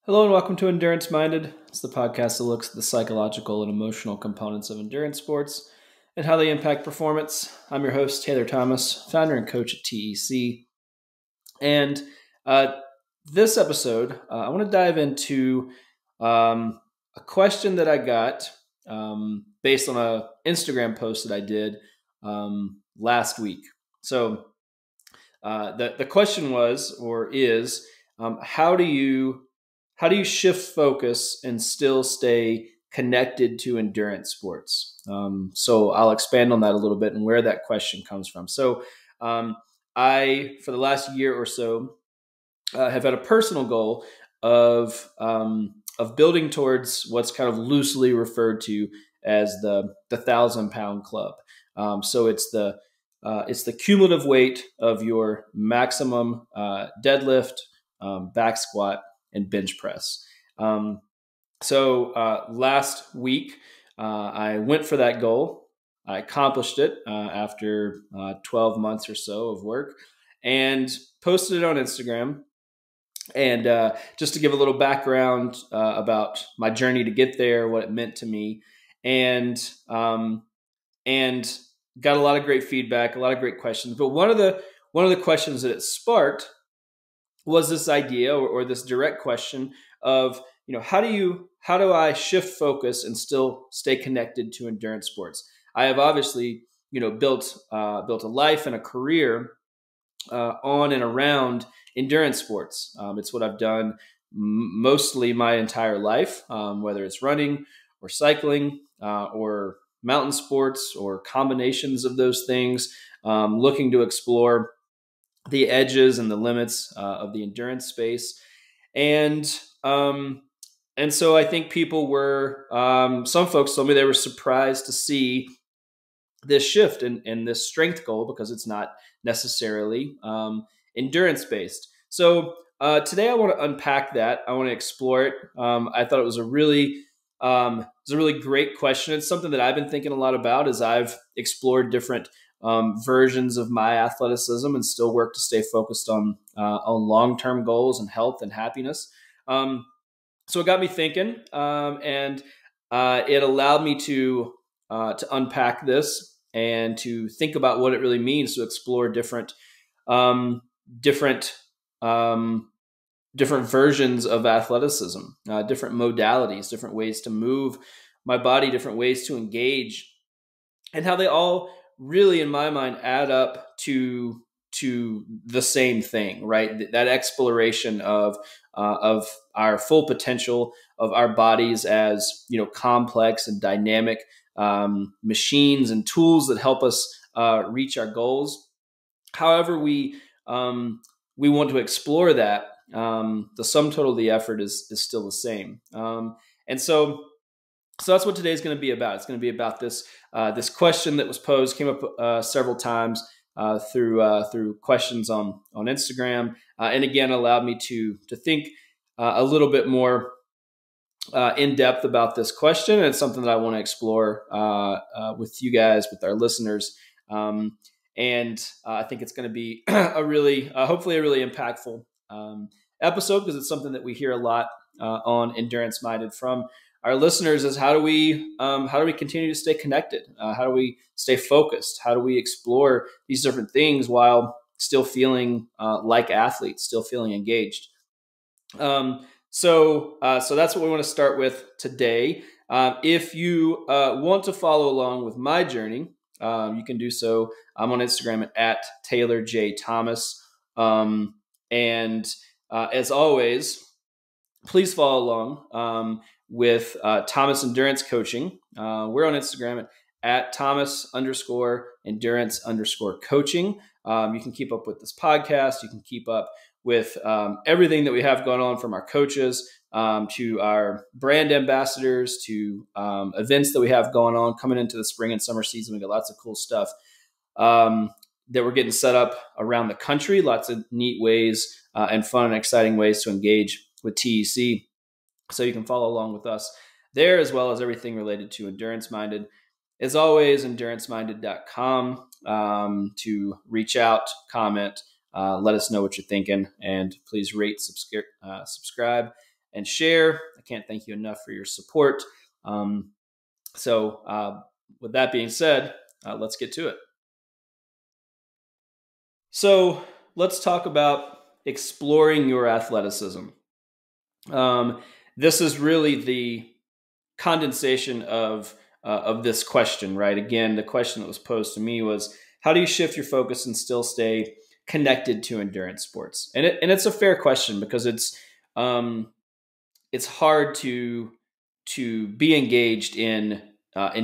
Hello and welcome to Endurance Minded. It's the podcast that looks at the psychological and emotional components of endurance sports and how they impact performance. I'm your host, Taylor Thomas, founder and coach at TEC. And this episode, I want to dive into a question that I got based on an Instagram post that I did last week. So the question was, or is, how do you shift focus and still stay connected to endurance sports? So I'll expand on that a little bit and where that question comes from. So I, for the last year or so, have had a personal goal of building towards what's kind of loosely referred to as the 1,000-pound club. So it's the cumulative weight of your maximum deadlift, back squat, and bench press. So last week, I went for that goal. I accomplished it after 12 months or so of work and posted it on Instagram. And just to give a little background about my journey to get there, what it meant to me, and got a lot of great feedback, a lot of great questions. But one of the questions that it sparked was this idea or this direct question of, how do I shift focus and still stay connected to endurance sports? I have obviously, built a life and a career on and around endurance sports. It's what I've done mostly my entire life, whether it's running or cycling or mountain sports or combinations of those things, looking to explore the edges and the limits of the endurance space. And so I think people were, some folks told me they were surprised to see this shift in this strength goal because it's not necessarily endurance based. So today I want to unpack that. I want to explore it. I thought it was a really great question. It's something that I've been thinking a lot about as I've explored different versions of my athleticism and still work to stay focused on long-term goals and health and happiness. So it got me thinking, and it allowed me to unpack this and to think about what it really means to explore different versions of athleticism, different modalities, different ways to move my body, different ways to engage, and how they all really, in my mind, add up to the same thing, right? That exploration of our full potential of our bodies as, complex and dynamic machines and tools that help us reach our goals. However, we want to explore that. The sum total of the effort is still the same. And so that's what today's going to be about. It's going to be about this question that was posed, came up several times through questions on Instagram, and again allowed me to think a little bit more in depth about this question. And it's something that I want to explore with you guys, with our listeners, and I think it's going to be hopefully a really impactful episode, because it's something that we hear a lot on Endurance Minded from our listeners is how do we continue to stay connected? How do we stay focused? How do we explore these different things while still feeling like athletes, still feeling engaged? So that's what we want to start with today. If you want to follow along with my journey, you can do so. I'm on Instagram at Taylor J. Thomas. And as always, please follow along with Thomas Endurance Coaching. We're on Instagram at Thomas_endurance_coaching. You can keep up with this podcast. You can keep up with everything that we have going on, from our coaches to our brand ambassadors to events that we have going on coming into the spring and summer season. We got lots of cool stuff that we're getting set up around the country. Lots of neat ways and fun and exciting ways to engage with TEC. So you can follow along with us there, as well as everything related to Endurance Minded. As always, enduranceminded.com to reach out, comment, let us know what you're thinking, and please rate, subscribe, and share. I can't thank you enough for your support. So with that being said, let's get to it. So let's talk about exploring your athleticism. This is really the condensation of this question, right? Again, the question that was posed to me was, how do you shift your focus and still stay connected to endurance sports? And it's a fair question, because it's hard to be engaged in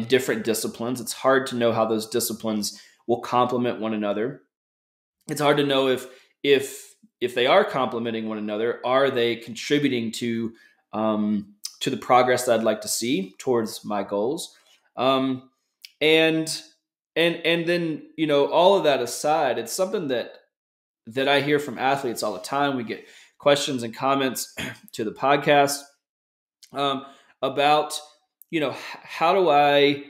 different disciplines. It's hard to know how those disciplines will complement one another. It's hard to know if they are complementing one another, are they contributing to the progress that I'd like to see towards my goals, and then, all of that aside, it's something that I hear from athletes all the time. We get questions and comments to the podcast about, how do I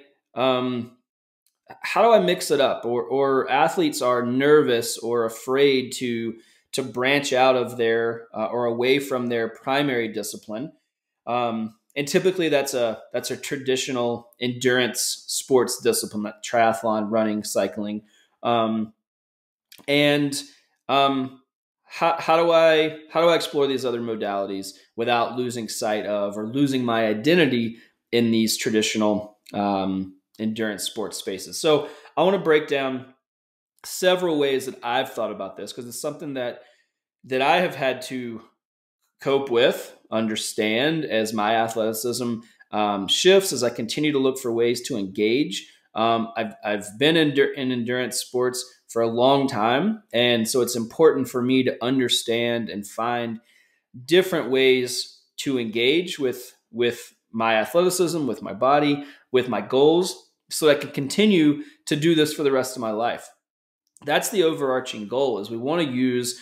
mix it up, or athletes are nervous or afraid to branch out of their or away from their primary discipline. And typically that's a traditional endurance sports discipline, like triathlon, running, cycling. And how do I explore these other modalities without losing sight of, or losing my identity in these traditional endurance sports spaces? So I want to break down several ways that I've thought about this, because it's something that I have had to cope with, understand, as my athleticism shifts, as I continue to look for ways to engage. I've been in endurance sports for a long time, and so it's important for me to understand and find different ways to engage with my athleticism, with my body, with my goals, so I can continue to do this for the rest of my life. That's the overarching goal. Is we want to use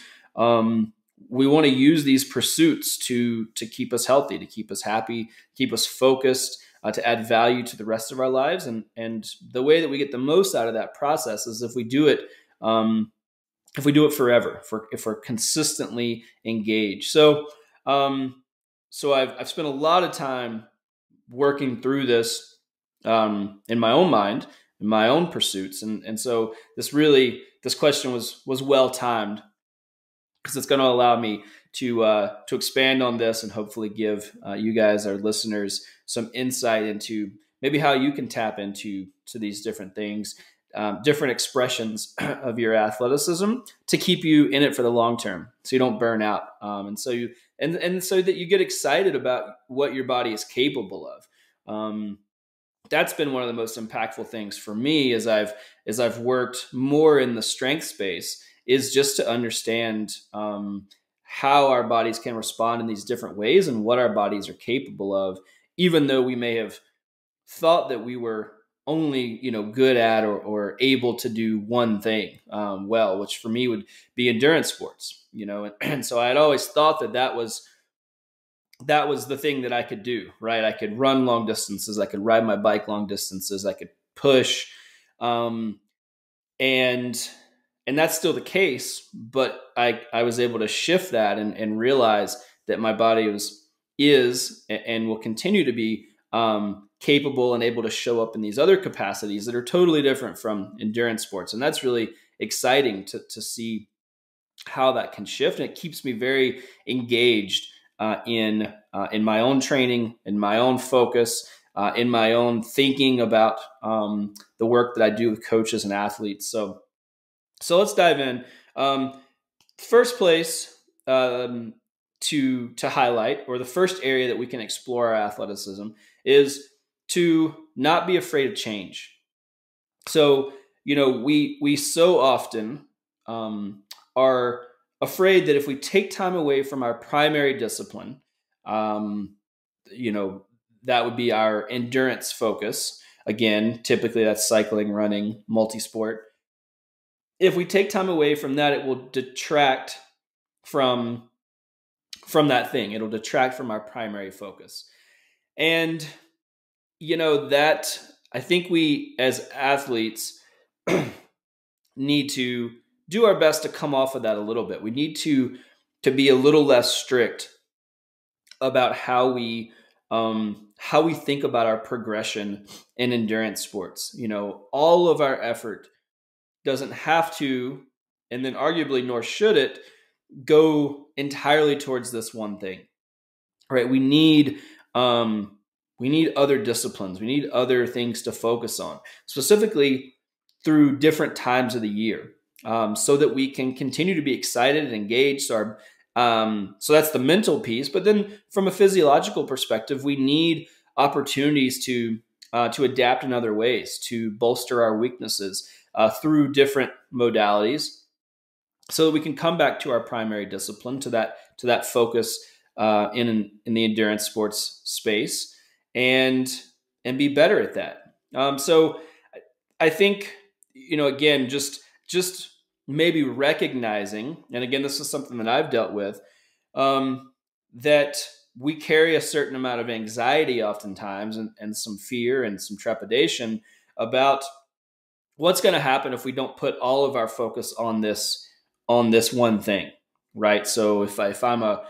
these pursuits to keep us healthy, to keep us happy, keep us focused, to add value to the rest of our lives. And the way that we get the most out of that process is if we do it forever, if we're consistently engaged. So I've spent a lot of time working through this in my own mind, in my own pursuits, and so this question was well timed, because it's going to allow me to expand on this and hopefully give you guys, our listeners, some insight into maybe how you can tap into these different things, different expressions of your athleticism, to keep you in it for the long term, so you don't burn out, and so that you get excited about what your body is capable of. That's been one of the most impactful things for me as I've worked more in the strength space, is just to understand how our bodies can respond in these different ways and what our bodies are capable of, even though we may have thought that we were only good at or able to do one thing well, which for me would be endurance sports. And so I had always thought that was the thing that I could do, right? I could run long distances, I could ride my bike long distances, I could push, and that's still the case, but I was able to shift that and realize that my body is and will continue to be capable and able to show up in these other capacities that are totally different from endurance sports. And that's really exciting to see how that can shift. And it keeps me very engaged in my own training, in my own focus, in my own thinking about the work that I do with coaches and athletes. So let's dive in. First place to highlight, or the first area that we can explore our athleticism, is to not be afraid of change. So, we so often are afraid that if we take time away from our primary discipline, that would be our endurance focus. Again, typically that's cycling, running, multi-sport. If we take time away from that, it will detract from that thing. It'll detract from our primary focus. And, that I think we as athletes need to do our best to come off of that a little bit. We need to be a little less strict about how we think about our progression in endurance sports. All of our effort doesn't have to, and then arguably nor should it, go entirely towards this one thing, right? We need other disciplines. We need other things to focus on, specifically through different times of the year, so that we can continue to be excited and engaged. So that's the mental piece. But then, from a physiological perspective, we need opportunities to adapt in other ways, to bolster our weaknesses through different modalities, so that we can come back to our primary discipline, to that focus in the endurance sports space, and be better at that. So I think, again, just maybe recognizing, and again, this is something that I've dealt with, that we carry a certain amount of anxiety oftentimes, and some fear and some trepidation about what's going to happen if we don't put all of our focus on this one thing, right? So if I'm a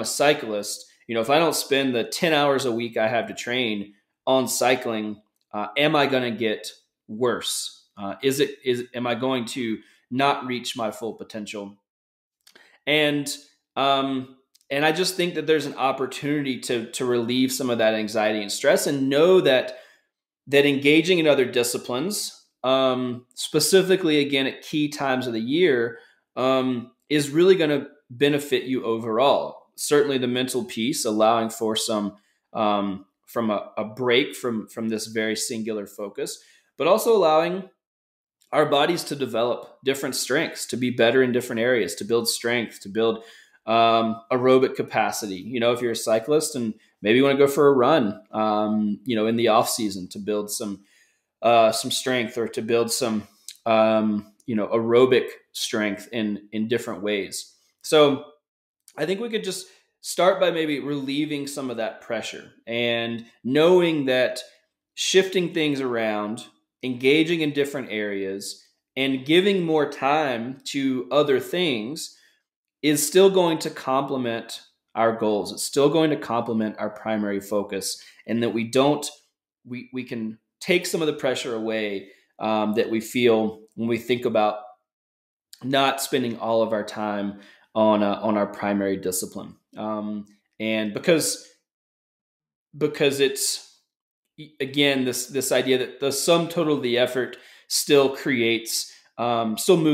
cyclist, if I don't spend the 10 hours a week I have to train on cycling, am I going to get worse? Am I going to not reach my full potential? And I just think that there's an opportunity to relieve some of that anxiety and stress, and know that engaging in other disciplines, specifically again at key times of the year, is really going to benefit you overall. Certainly the mental piece, allowing for some from a break from this very singular focus, but also allowing our bodies to develop different strengths, to be better in different areas, to build strength, to build aerobic capacity. If you're a cyclist and maybe you want to go for a run, in the off season, to build some strength, or to build some aerobic strength in different ways. So I think we could just start by maybe relieving some of that pressure, and knowing that shifting things around, engaging in different areas, and giving more time to other things is still going to complement our goals. It's still going to complement our primary focus, and that we can take some of the pressure away that we feel when we think about not spending all of our time on our primary discipline. And because it's, again, this idea that the sum total of the effort still moves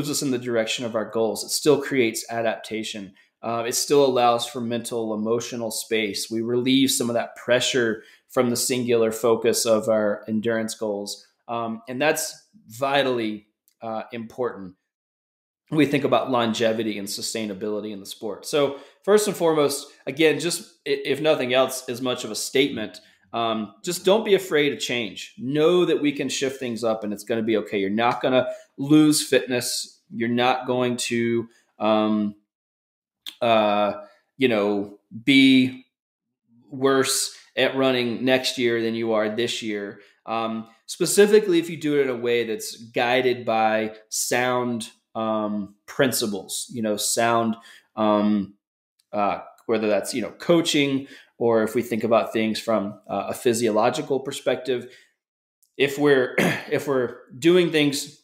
us in the direction of our goals. It still creates adaptation. It still allows for mental, emotional space. We relieve some of that pressure from the singular focus of our endurance goals. And that's vitally important when we think about longevity and sustainability in the sport. So first and foremost, again, just if nothing else, as much of a statement, just don't be afraid of change. Know that we can shift things up, and it's going to be okay. You're not going to lose fitness. You're not going to, be worse at running next year than you are this year. Specifically, if you do it in a way that's guided by sound principles, sound, whether that's, coaching, or if we think about things from a physiological perspective, if we're doing things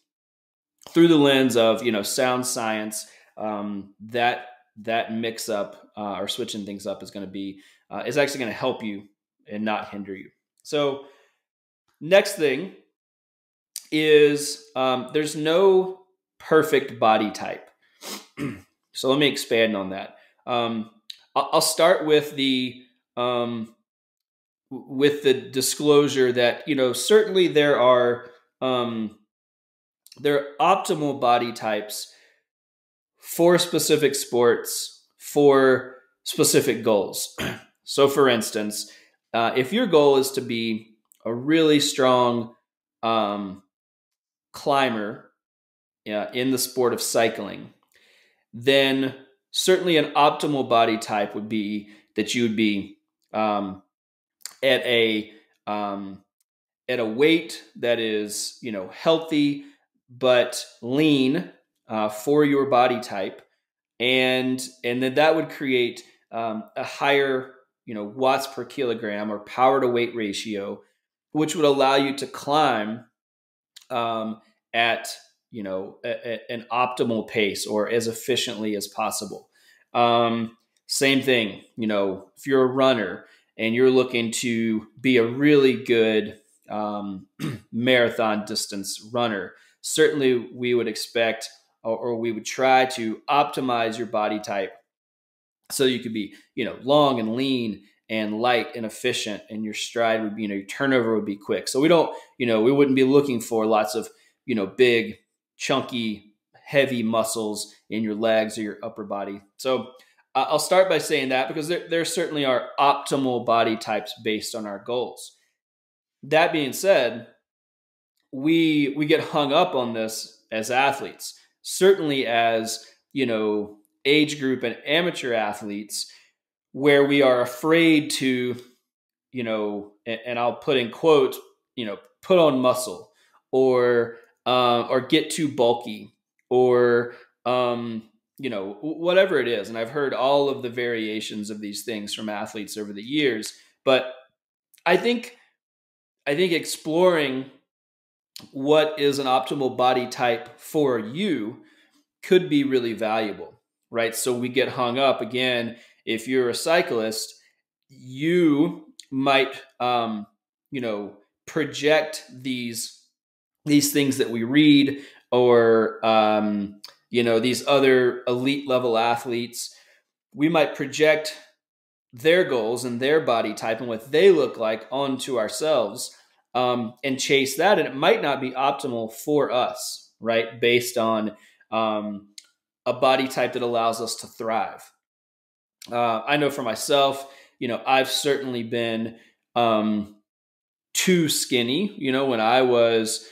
through the lens of, sound science, that mix up or switching things up is actually going to help you and not hinder you. So next thing is, there's no perfect body type. So let me expand on that. I'll start with the disclosure that, certainly there are optimal body types for specific sports, for specific goals. So for instance, if your goal is to be a really strong climber in the sport of cycling, then certainly an optimal body type would be that you would be at a weight that is, healthy but lean for your body type, and then that would create a higher, watts per kilogram or power to weight ratio, which would allow you to climb at an optimal pace or as efficiently as possible. Same thing, if you're a runner and you're looking to be a really good marathon distance runner, certainly we would expect or we would try to optimize your body type so you could be, long and lean and light and efficient, and your stride would be, your turnover would be quick. So we don't, we wouldn't be looking for lots of, big, chunky, heavy muscles in your legs or your upper body. So I'll start by saying that because there certainly are optimal body types based on our goals. That being said, we get hung up on this as athletes, certainly as, age group and amateur athletes, where we are afraid to, and I'll put in quote, put on muscle or get too bulky or, whatever it is. And I've heard all of the variations of these things from athletes over the years, but I think exploring what is an optimal body type for you could be really valuable, right? So we get hung up again. If you're a cyclist, you might, project these things that we read or, these other elite level athletes. We might project their goals and their body type and what they look like onto ourselves, and chase that. And it might not be optimal for us, right? Based on a body type that allows us to thrive. I know for myself, I've certainly been too skinny, when I was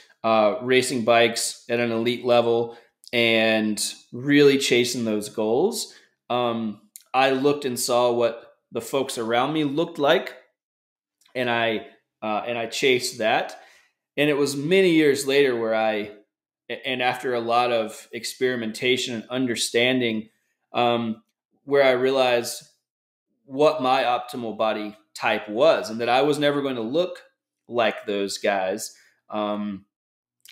racing bikes at an elite level and really chasing those goals. I looked and saw what the folks around me looked like, and I chased that. And it was many years later and after a lot of experimentation and understanding, where I realized what my optimal body type was, and that I was never going to look like those guys.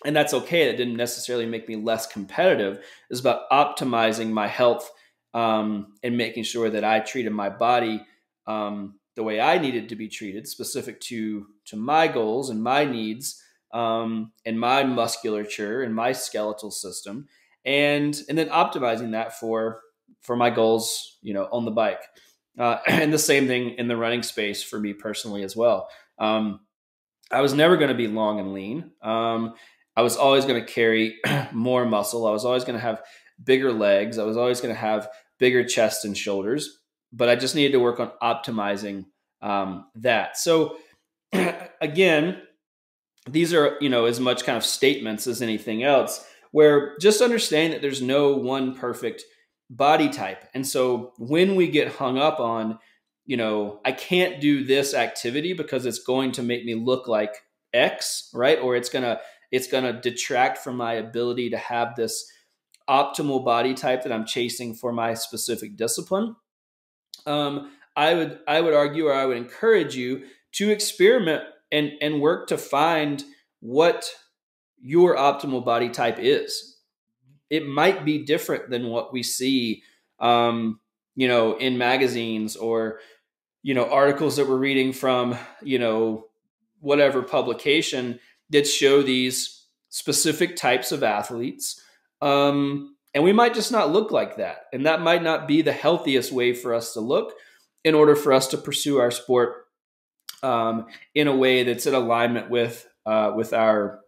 And that's okay. That didn't necessarily make me less competitive. It's about optimizing my health, and making sure that I treated my body the way I needed to be treated, specific to my goals and my needs, and my musculature and my skeletal system, and then optimizing that for my goals, on the bike. And the same thing in the running space for me personally as well. I was never going to be long and lean. I was always going to carry more muscle. I was always going to have bigger legs. I was always going to have bigger chest and shoulders, but I just needed to work on optimizing that. So again, these are, as much kind of statements as anything else, where just understand that there's no one perfect body type. And so when we get hung up on, I can't do this activity because it's going to make me look like X, right? Or it's going to detract from my ability to have this optimal body type that I'm chasing for my specific discipline. I would argue, or I would encourage you to experiment and work to find what your optimal body type is. It might be different than what we see, in magazines or, articles that we're reading from, whatever publication that show these specific types of athletes. And we might just not look like that. And that might not be the healthiest way for us to look in order for us to pursue our sport in a way that's in alignment with our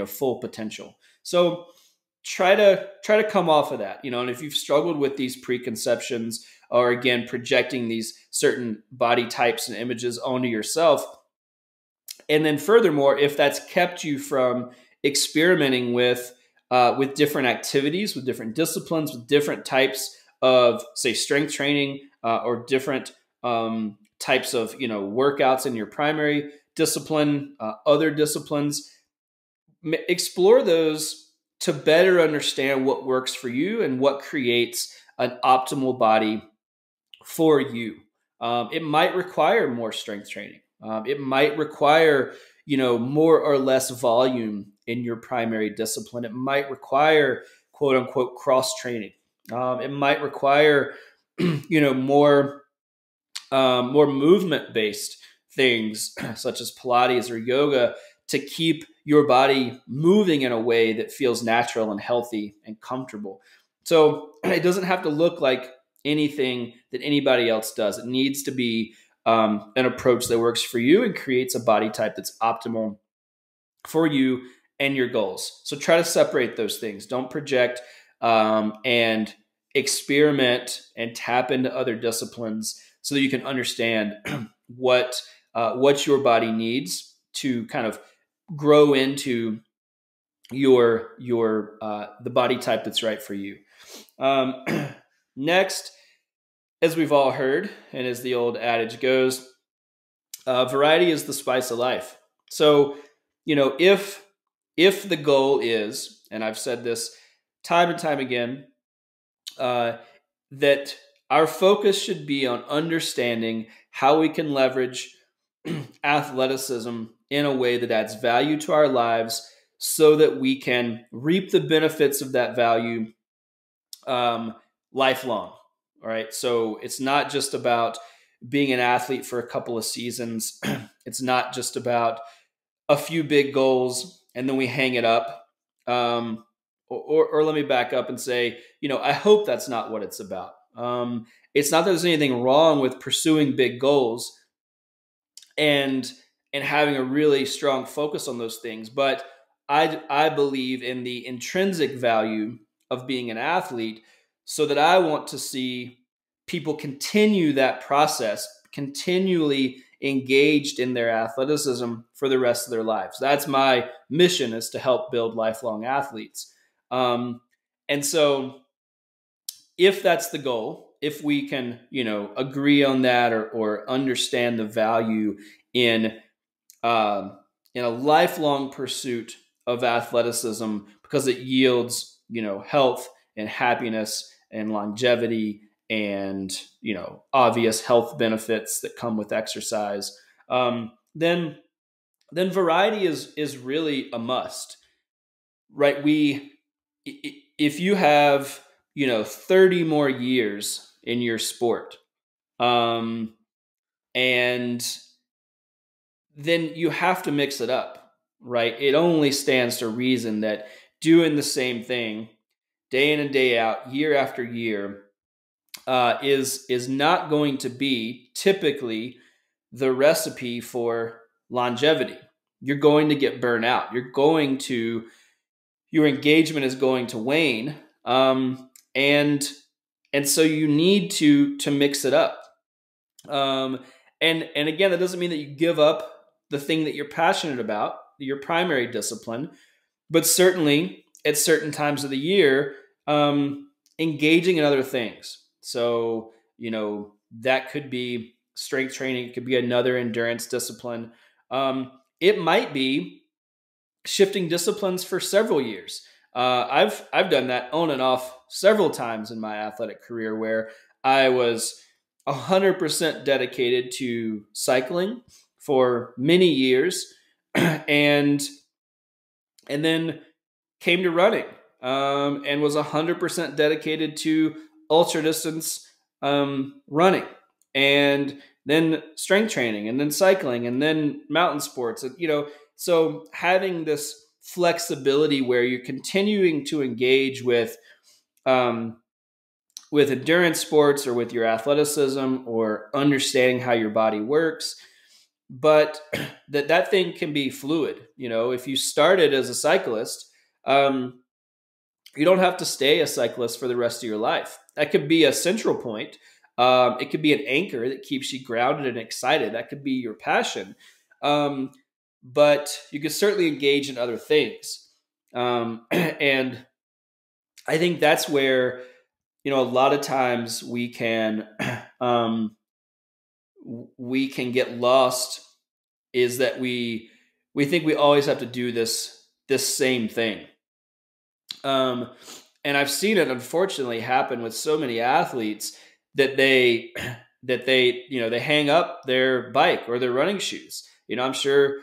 full potential. So try to come off of that, and if you've struggled with these preconceptions or again, projecting these certain body types and images onto yourself. And then furthermore, if that's kept you from experimenting with different activities, with different disciplines, with different types of, say, strength training, or different types of, workouts in your primary discipline, other disciplines, explore those to better understand what works for you and what creates an optimal body for you. It might require more strength training. It might require, more or less volume in your primary discipline. It might require quote unquote cross training. It might require, more more movement based things such as Pilates or yoga to keep your body moving in a way that feels natural and healthy and comfortable. So it doesn't have to look like anything that anybody else does. It needs to be an approach that works for you and creates a body type that's optimal for you and your goals. So try to separate those things. Don't project and experiment and tap into other disciplines so that you can understand what your body needs to kind of grow into your the body type that's right for you. Um, Next, as we've all heard, and as the old adage goes, variety is the spice of life. So, if the goal is, and I've said this time and time again, that our focus should be on understanding how we can leverage athleticism in a way that adds value to our lives so that we can reap the benefits of that value lifelong. All right. So it's not just about being an athlete for a couple of seasons. It's not just about a few big goals and then we hang it up. Or let me back up and say, I hope that's not what it's about. It's not that there's anything wrong with pursuing big goals and having a really strong focus on those things, but I believe in the intrinsic value of being an athlete, so that I want to see people continue that process, continually engaged in their athleticism for the rest of their lives. That's my mission, is to help build lifelong athletes. And so if that's the goal, if we can, agree on that or understand the value in in a lifelong pursuit of athleticism, because it yields, health and happiness and longevity and, obvious health benefits that come with exercise, then variety is really a must, right? If you have, 30 more years in your sport, and then you have to mix it up, right? It only stands to reason that doing the same thing day in and day out, year after year, is not going to be typically the recipe for longevity. You're going to get burnt out. Your engagement is going to wane, and so you need to mix it up. And again, that doesn't mean that you give up the thing that you're passionate about, your primary discipline, but certainly at certain times of the year, engaging in other things. So, that could be strength training. It could be another endurance discipline. It might be shifting disciplines for several years. I've done that on and off several times in my athletic career, where I was 100% dedicated to cycling for many years, and then came to running, and was 100% dedicated to ultra distance running, and then strength training, and then cycling, and then mountain sports. And, so having this flexibility where you're continuing to engage with endurance sports or with your athleticism or understanding how your body works, but that thing can be fluid. If you started as a cyclist, you don't have to stay a cyclist for the rest of your life. That could be a central point. It could be an anchor that keeps you grounded and excited. That could be your passion. But you could certainly engage in other things. And I think that's where, a lot of times we can get lost, is that we think we always have to do this same thing. And I've seen it, unfortunately, happen with so many athletes that they they hang up their bike or their running shoes. I'm sure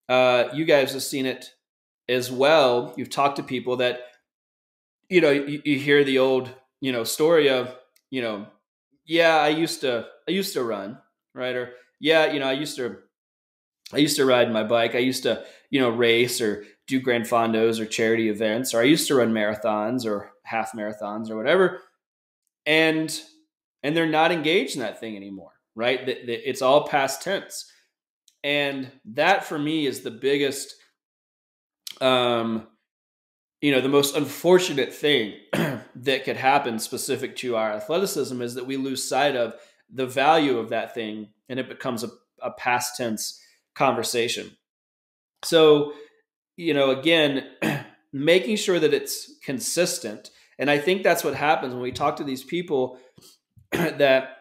you guys have seen it as well. You've talked to people that you hear the old story of you know yeah, I used to run, right? Or yeah, I used to ride my bike. I used to race or do grand fondos or charity events, or I used to run marathons or half marathons or whatever. And and they're not engaged in that thing anymore, right? It's all past tense. And that for me is the biggest, um the most unfortunate thing that could happen specific to our athleticism, is that we lose sight of the value of that thing, and it becomes a past tense conversation. So, again, making sure that it's consistent. And I think that's what happens when we talk to these people that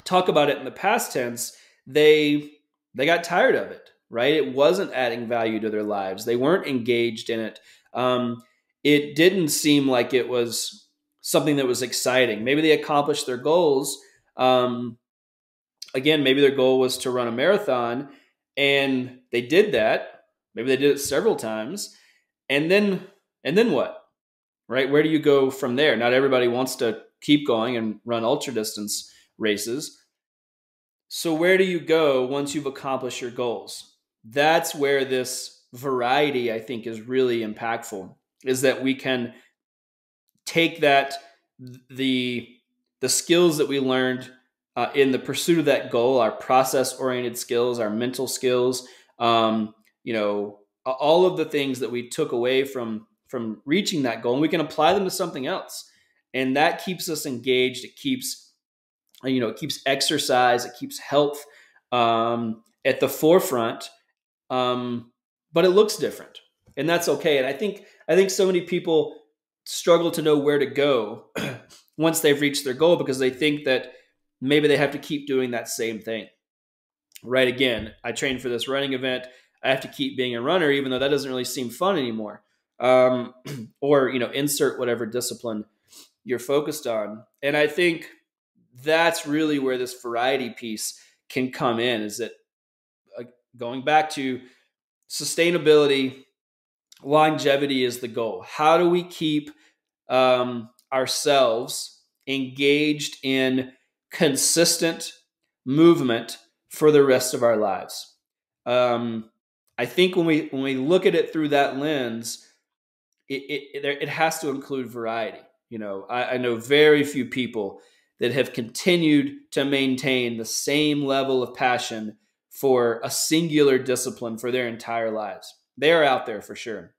talk about it in the past tense. They got tired of it, right? It wasn't adding value to their lives. They weren't engaged in it. Um, it didn't seem like it was something that was exciting. Maybe they accomplished their goals. Um, Again, maybe their goal was to run a marathon, and they did that. Maybe they did it several times, and then what? Right? Where do you go from there? Not everybody wants to keep going and run ultra distance races. So where do you go once you've accomplished your goals? That's where this variety, I think, is really impactful. Is that we can take the the skills that we learned in the pursuit of that goal, our process oriented skills, our mental skills, all of the things that we took away from reaching that goal, and we can apply them to something else, and that keeps us engaged. It keeps exercise, it keeps health at the forefront, but it looks different, and that's okay. And I think so many people struggle to know where to go once they've reached their goal, because they think that maybe they have to keep doing that same thing. Right? Again, I trained for this running event. I have to keep being a runner, even though that doesn't really seem fun anymore. Um, or insert whatever discipline you're focused on. And I think that's really where this variety piece can come in. Is that uh, going back to sustainability, longevity is the goal. How do we keep ourselves engaged in consistent movement for the rest of our lives? Um, I think when we look at it through that lens, it has to include variety. I know very few people that have continued to maintain the same level of passion for a singular discipline for their entire lives. They are out there for sure,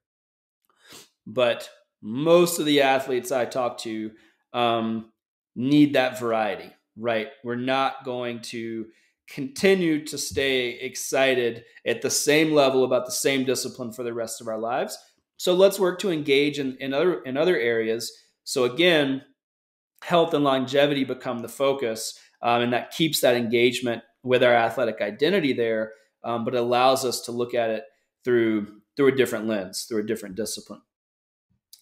but most of the athletes I talk to um, need that variety, right? We're not going to continue to stay excited at the same level about the same discipline for the rest of our lives. So let's work to engage in other areas. So again, health and longevity become the focus, and that keeps that engagement with our athletic identity there, but it allows us to look at it through a different lens, through a different discipline.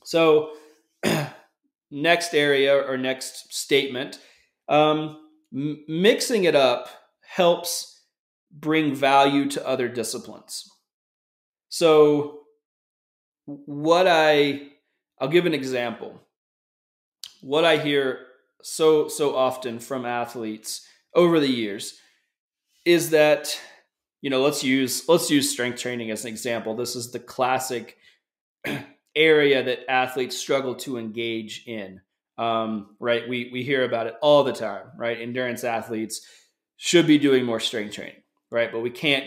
So, next area or next statement, mixing it up helps bring value to other disciplines. So, what I'll give an example. What I hear so often from athletes over the years is that let's use strength training as an example. This is the classic area that athletes struggle to engage in. Right? We hear about it all the time, right? Endurance athletes should be doing more strength training, right? But we can't,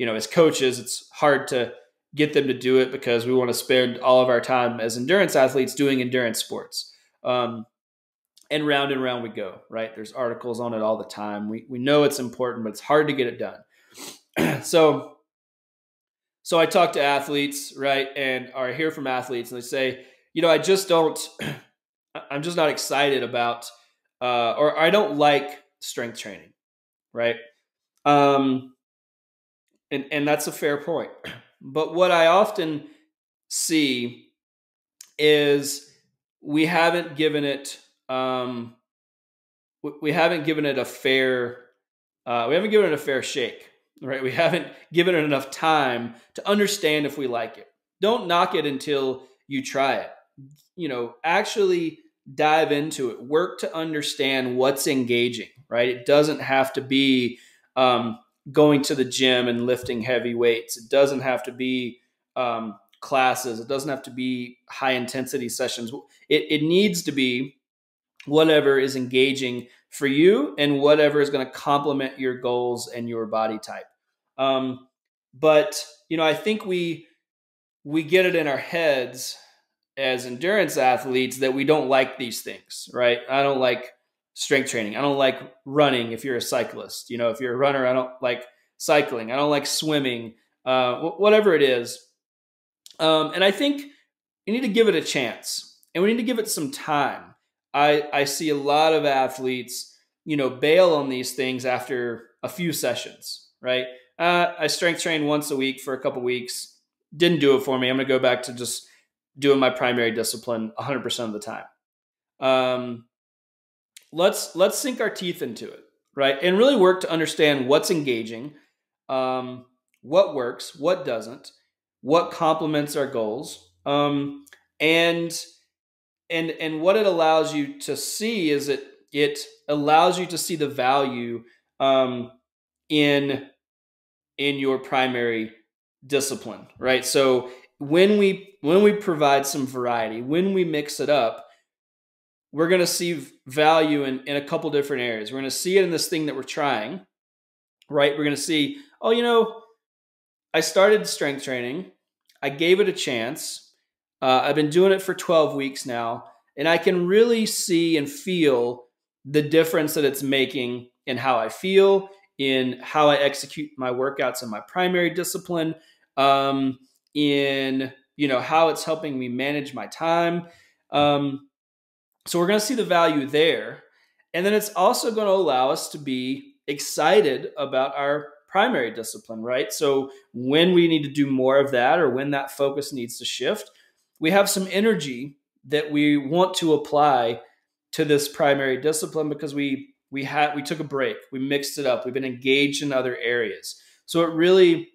as coaches, it's hard to get them to do it because we want to spend all of our time as endurance athletes doing endurance sports. And round we go, right? There's articles on it all the time. We know it's important, but it's hard to get it done. So I talk to athletes, right, and or I hear from athletes, and they say, I just don't, I'm just not excited about, or I don't like strength training, right? Um, and that's a fair point. But what I often see is we haven't given it we haven't given it a fair shake, right? We haven't given it enough time to understand if we like it. Don't knock it until you try it. Actually dive into it. Work to understand what's engaging, right? It doesn't have to be going to the gym and lifting heavy weights. It doesn't have to be classes. It doesn't have to be high intensity sessions. It needs to be whatever is engaging for you and whatever is going to complement your goals and your body type. But I think we get it in our heads as endurance athletes that we don't like these things, right? I don't like strength training. I don't like running if you're a cyclist. If you're a runner, I don't like cycling. I don't like swimming, whatever it is. And I think you need to give it a chance, and we need to give it some time. I see a lot of athletes, bail on these things after a few sessions, right? I strength train once a week for a couple weeks. Didn't do it for me. I'm going to go back to just doing my primary discipline 100% of the time. Let's sink our teeth into it, right? And really work to understand what's engaging, what works, what doesn't, what complements our goals, and what it allows you to see is it allows you to see the value in your primary discipline, right? So when we provide some variety, when we mix it up, we're going to see value in a couple different areas. We're going to see it in this thing that we're trying, right? We're going to see, I started strength training. I gave it a chance. I've been doing it for 12 weeks now, and I can really see and feel the difference that it's making in how I feel, in how I execute my workouts in my primary discipline, in how it's helping me manage my time. So we're going to see the value there. And then it's also going to allow us to be excited about our primary discipline, right? So when we need to do more of that, or when that focus needs to shift, we have some energy that we want to apply to this primary discipline because we took a break, we mixed it up, we've been engaged in other areas. So it really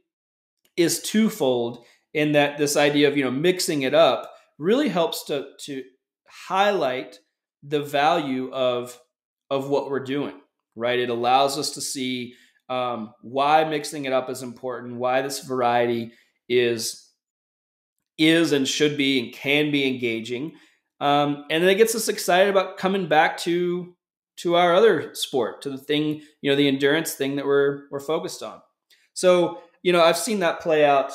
is twofold in that this idea of mixing it up really helps to highlight the value of what we're doing, right? It allows us to see why mixing it up is important, why this variety is and should be and can be engaging. And then it gets us excited about coming back to our other sport, to the thing, the endurance thing that we're focused on. So, I've seen that play out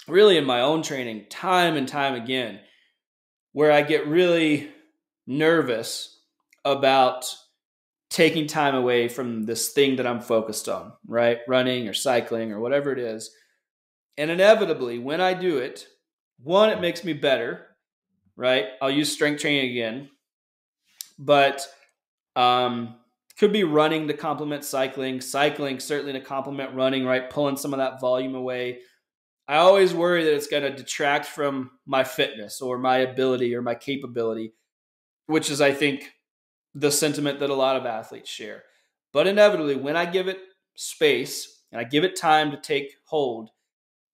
really in my own training time and time again, where I get really nervous about taking time away from this thing that I'm focused on, right? Running or cycling or whatever it is. And inevitably, when I do it, one, it makes me better, right? I'll use strength training again, but could be running to complement cycling certainly to complement running, right? Pulling some of that volume away. I always worry that it's going to detract from my fitness or my ability or my capability, which is, I think, the sentiment that a lot of athletes share. But inevitably, when I give it space and I give it time to take hold,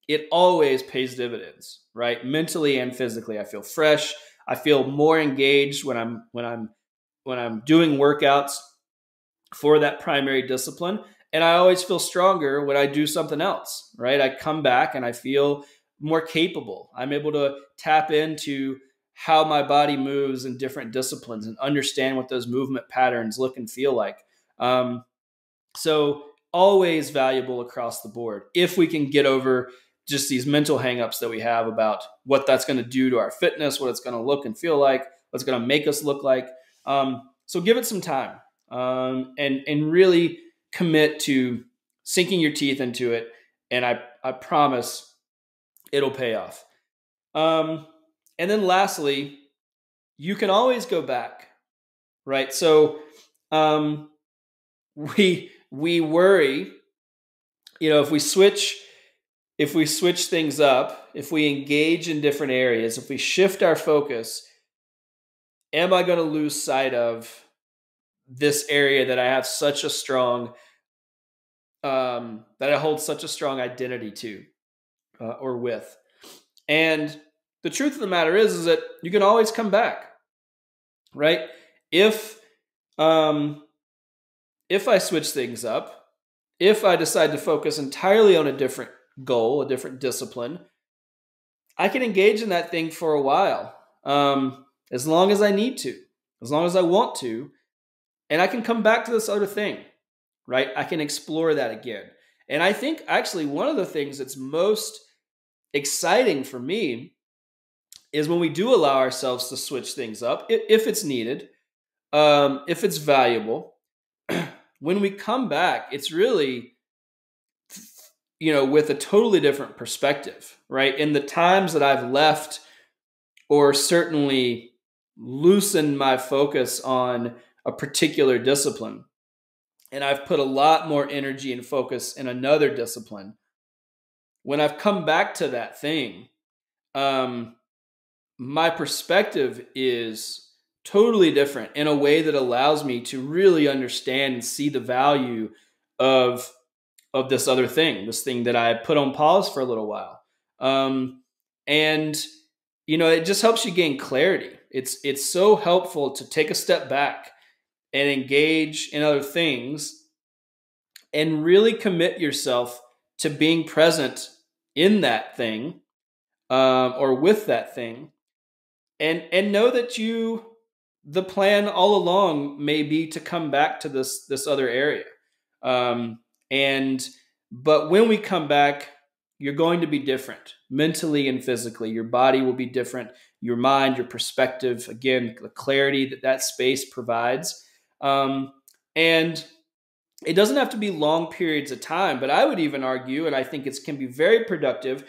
it always pays dividends, right? Mentally and physically. I feel fresh. I feel more engaged when I'm doing workouts for that primary discipline. And I always feel stronger when I do something else, right? I come back and I feel more capable. I'm able to tap into how my body moves in different disciplines and understand what those movement patterns look and feel like. So always valuable across the board if we can get over just these mental hangups that we have about what that's going to do to our fitness, what it's going to look and feel like, what's going to make us look like. So give it some time and really commit to sinking your teeth into it. And I promise it'll pay off. And then lastly, you can always go back, right? So we worry, if we switch things up, if we engage in different areas, if we shift our focus, am I going to lose sight of this area that I have such a strong, that I hold such a strong identity to, or with. And the truth of the matter is that you can always come back, right? If, um, if I switch things up, if I decide to focus entirely on a different goal, a different discipline, I can engage in that thing for a while, as long as I need to, as long as I want to, and I can come back to this other thing, right? I can explore that again. And I think actually one of the things that's most exciting for me is when we do allow ourselves to switch things up, if it's needed, if it's valuable. When we come back, it's really, with a totally different perspective, right? In the times that I've left or certainly loosened my focus on a particular discipline, and I've put a lot more energy and focus in another discipline, when I've come back to that thing, my perspective is totally different in a way that allows me to really understand and see the value of this other thing, this thing that I put on pause for a little while. And it just helps you gain clarity. It's so helpful to take a step back and engage in other things and really commit yourself to being present in that thing, or with that thing, and know that the plan all along may be to come back to this other area. But when we come back, you're going to be different mentally and physically. Your body will be different. Your mind, your perspective, again, the clarity that space provides. And it doesn't have to be long periods of time, but I would even argue, and I think it can be very productive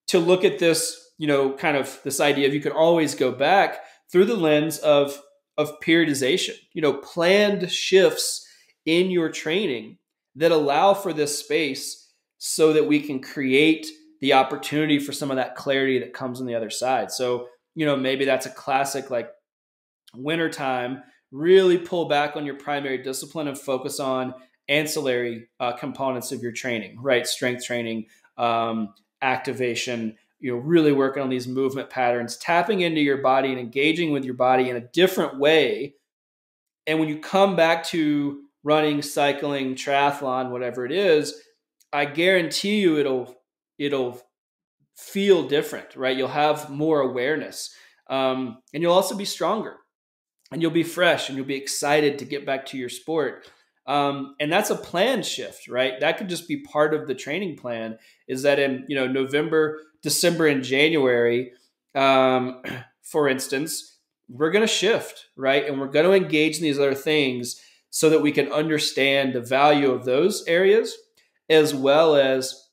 to look at this, kind of this idea of you can always go back through the lens of periodization, planned shifts in your training that allow for this space so that we can create the opportunity for some of that clarity that comes on the other side. So, maybe that's a classic, like wintertime, really pull back on your primary discipline and focus on ancillary components of your training, right? Strength training, activation, really working on these movement patterns, tapping into your body and engaging with your body in a different way. And when you come back to running, cycling, triathlon, whatever it is, I guarantee you it'll feel different, right? You'll have more awareness, and you'll also be stronger, and you'll be fresh, and you'll be excited to get back to your sport. And that's a plan shift, right? That could just be part of the training plan, is that in, November, December, and January, for instance, we're going to shift, right? And we're going to engage in these other things so that we can understand the value of those areas, as well as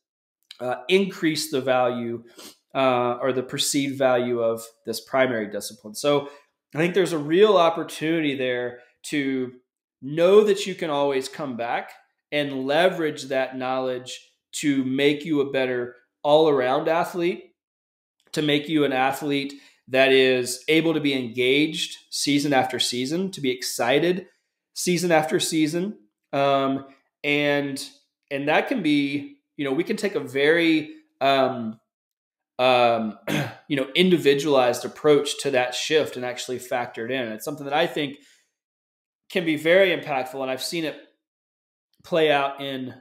increase the value, or the perceived value of this primary discipline. So I think there's a real opportunity there to know that you can always come back and leverage that knowledge to make you a better all-around athlete, to make you an athlete that is able to be engaged season after season, to be excited season after season. And that can be, we can take a very, individualized approach to that shift and actually factor it in. It's something that I think can be very impactful, and I've seen it play out in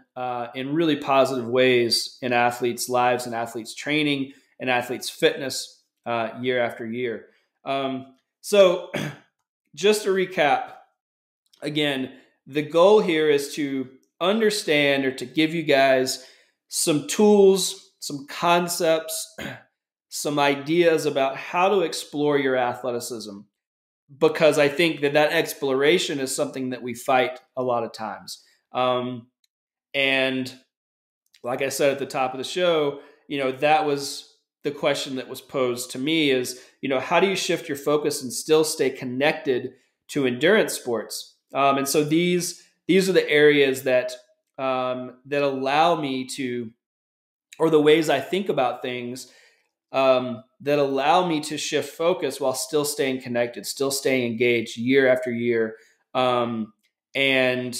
really positive ways in athletes' lives and athletes' training and athletes' fitness, year after year. So just to recap, again, the goal here is to understand, or to give you guys some tools, some concepts, some ideas about how to explore your athleticism, because I think that exploration is something that we fight a lot of times. And like I said at the top of the show, that was the question that was posed to me is, how do you shift your focus and still stay connected to endurance sports? And so these are the areas that allow me to, or the ways I think about things, that allow me to shift focus while still staying connected, still staying engaged year after year, And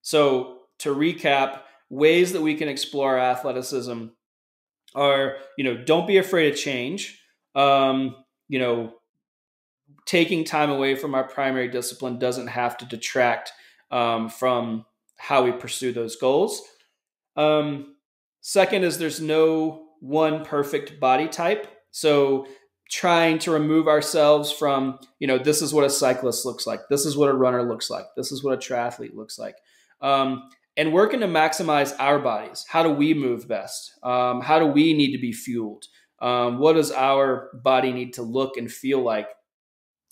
so to recap, ways that we can explore athleticism are, don't be afraid of change. Um, you know, Taking time away from our primary discipline doesn't have to detract from how we pursue those goals. Um, Second is there's no one perfect body type. So trying to remove ourselves from, this is what a cyclist looks like. This is what a runner looks like. This is what a triathlete looks like. And working to maximize our bodies. How do we move best? How do we need to be fueled? What does our body need to look and feel like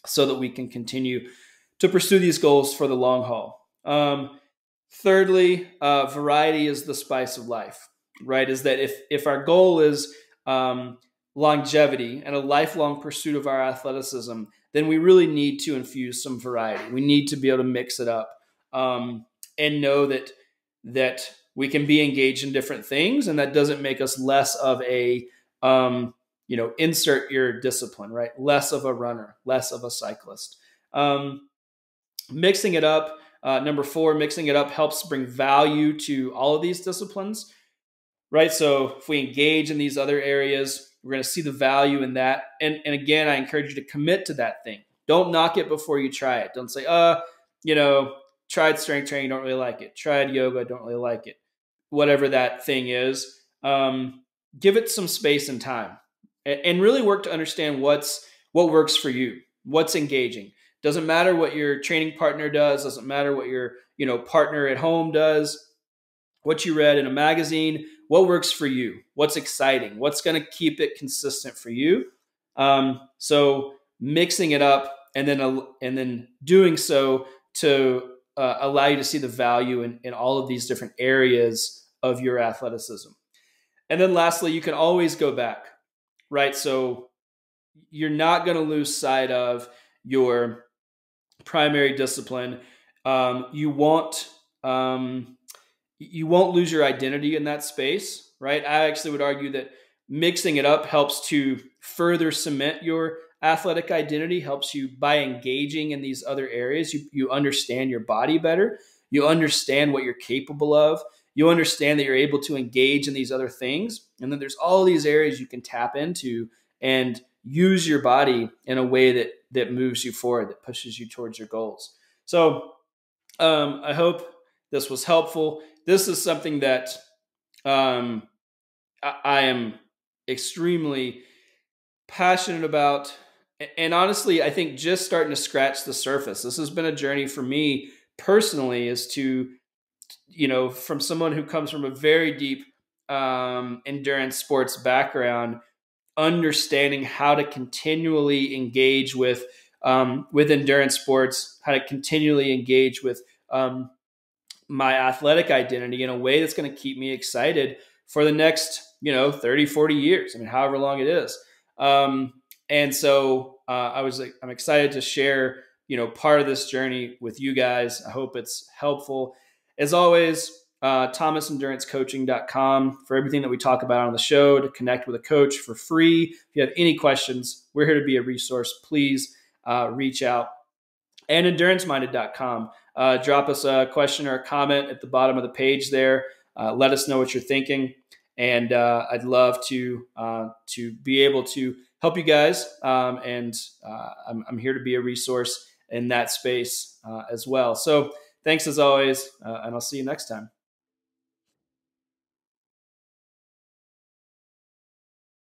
so that we can continue to pursue these goals for the long haul? Thirdly, variety is the spice of life, right? Is that if our goal is longevity and a lifelong pursuit of our athleticism, then we really need to infuse some variety. We need to be able to mix it up and know that we can be engaged in different things, and that doesn't make us less of a insert your discipline, right? Less of a runner, less of a cyclist. Mixing it up. Number 4, mixing it up helps bring value to all of these disciplines, right? So if we engage in these other areas, we're going to see the value in that. And again, I encourage you to commit to that thing. Don't knock it before you try it. Don't say, tried strength training, don't really like it. Tried yoga, don't really like it. Whatever that thing is, give it some space and time, and really work to understand what works for you, what's engaging. Doesn't matter what your training partner does. Doesn't matter what your partner at home does. What you read in a magazine. What works for you? What's exciting? What's going to keep it consistent for you? So mixing it up and then doing so to allow you to see the value in all of these different areas of your athleticism. And then lastly, you can always go back, right? So you're not going to lose sight of your primary discipline. You won't lose your identity in that space, right? I actually would argue that mixing it up helps to further cement your athletic identity, helps you by engaging in these other areas. You understand your body better. You understand what you're capable of. You understand that you're able to engage in these other things. And then there's all these areas you can tap into and use your body in a way that moves you forward, that pushes you towards your goals. So I hope this was helpful. This is something that I am extremely passionate about. And honestly, I think just starting to scratch the surface. This has been a journey for me personally, is to, from someone who comes from a very deep endurance sports background, understanding how to continually engage with endurance sports, how to continually engage with my athletic identity in a way that's going to keep me excited for the next, 30, 40 years. I mean, however long it is. And so I'm excited to share, part of this journey with you guys. I hope it's helpful. As always, thomasendurancecoaching.com for everything that we talk about on the show, to connect with a coach for free. If you have any questions, we're here to be a resource. Please reach out. And enduranceminded.com. Drop us a question or a comment at the bottom of the page there. Let us know what you're thinking. And I'd love to be able to help you guys. And I'm here to be a resource in that space as well. So thanks as always, and I'll see you next time.